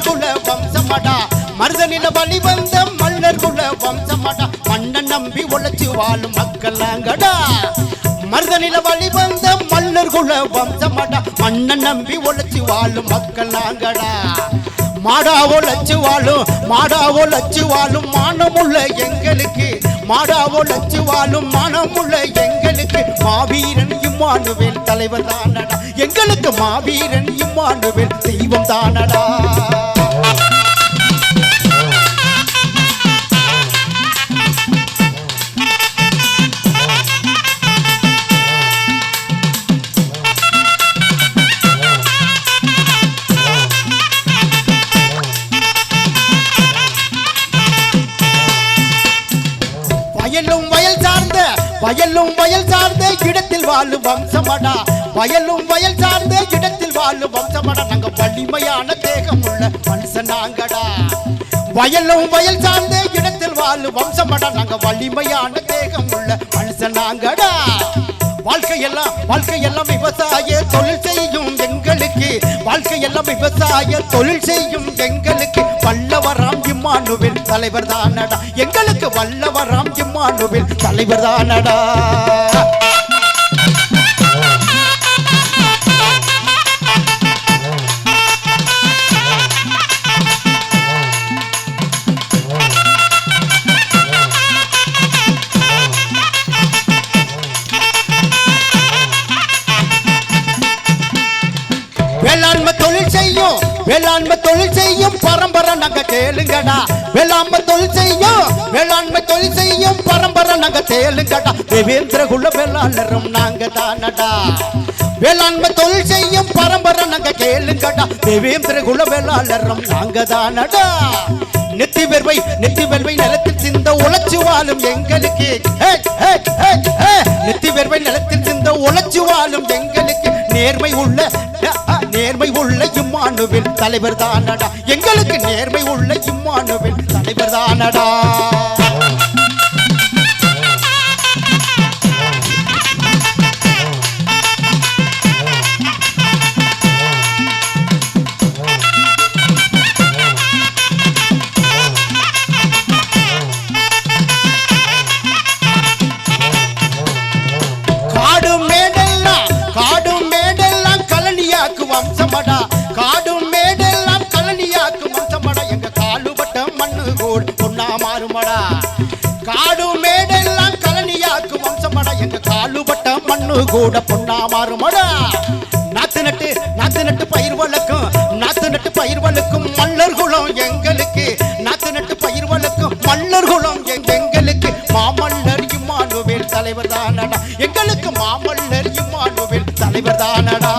குல வம்சமடா மருதனில வழி வந்த மல்லர் குல வம்சமடா மன்னன் நம்பி உழைச்சு வாழும் மக்கள் நாங்கடா மருதனில வழி வந்த மல்லர் குல வம்சமடா மன்னன் நம்பி உழைச்சு வாழும் மக்கள் நாங்கடா மாடாவோ லட்சு வாழும் மானமுள்ள எங்களுக்கு மாடாவோ லட்சு வாழும் மானமுள்ள எங்களுக்கு மாவீரன் இம்மானுவேல் தலைவர் தானடா எங்களுக்கு மாவீரன் இம்மானுவேல் தெய்வம் தானடா வயலும் வயல் சார்ந்த இடத்தில் வாழும் வம்சமடா வயலும் வயல் சார்ந்த இடத்தில் வாழும் வம்சமடா நாங்க வலிமையான தேகம் உள்ள மனுஷன் நாங்கடா வயலும் வயல் சார்ந்த இடத்தில் வாழும் வம்சமடா நாங்க வலிமையான தேகம் உள்ள மனுஷன் நாங்கடா வாழ்க்கையெல்லாம் விவசாய தொழில் செய்யும் எங்களுக்கு வாழ்க்கையெல்லாம் விவசாய தொழில் செய்யும் எங்களுக்கு வல்லவராம் இம்மானுவேல் தலைவர் தானடா எங்களுக்கு வல்லவராம் இம்மானுவேல் தலைவர் தானடா வேளாண்மை தொழில் செய்யும் பரம்பரை நாங்க கேளுங்கடா வேளாண்மை தொழில் செய்யும் பரம்பரை நாங்க கேளுங்கடா தேவேந்திர குல வேளாளரும் நாங்க தானடா வேளாண்மை தொழில் செய்யும் பரம்பரை நாங்க கேளுங்கடா தேவேந்திர குல வேளாளரும் நாங்க தானடா நெத்தி வெர்வை நிலத்தில் சிந்த உழைச்சு வாழும் எங்களுக்கு நெத்தி வெர்வை நிலத்தில் சிந்த உழைச்சு வாழும் எங்களுக்கு நேர்மை உள்ள இம்மானுவேல் தலைவர் தானடா எங்களுக்கு நேர்மை உள்ள இம்மானுவேல் தலைவர் தானடா வம்சமடா காடும் மேடெல்லாம் கலனியாக்கும் வம்சமடா எங்க காலுபட்ட மண்ணு கூட பொன்னா மாறுமடா காடும் மேடெல்லாம் கலனியாக்கும் வம்சமடா எங்க காலுபட்ட மண்ணு கூட பொன்னா மாறுமடா நாத்து நட்டு பயிர் வளர்க்கும் மல்லர் குலம் எங்களுக்கு நாத்து நட்டு பயிர் வளர்க்கும் மல்லர் குலம் எங்களுக்கு மாமல்லர் இம்மானுவேல் தலைவர் தானடா எங்களுக்கு மாமல்லர் இம்மானுவேல் தலைவர் தானடா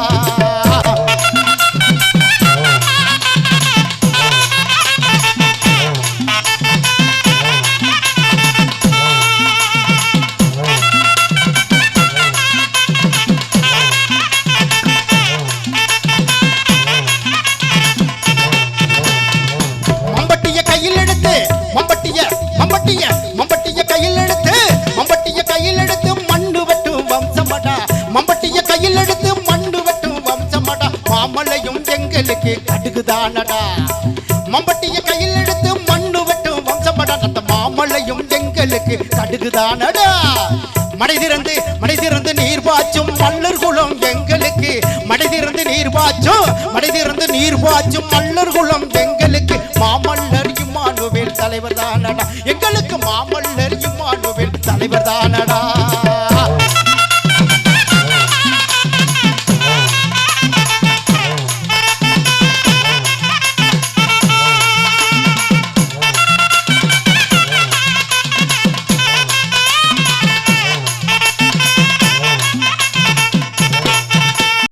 மம்பட்டிய கையில் எடுத்து மண்ணு வெட்டும் வம்சமடா மம்பட்டிய கையில் எடுத்து மண்ணு வெட்டும் வம்சமடா மாமலையும் எங்களுக்கு கடுகுதானடா மம்பட்டிய கையில் எடுத்து மண்ணு வெட்டும் வம்சமடா அந்த மாமலையும் எங்களுக்கு கடுகுதானடா மடை திறந்து நீர் பாய்ச்சும் மல்லர் குலம் எங்களுக்கு மடை திறந்து நீர் பாய்ச்சும் மல்லர் குலம்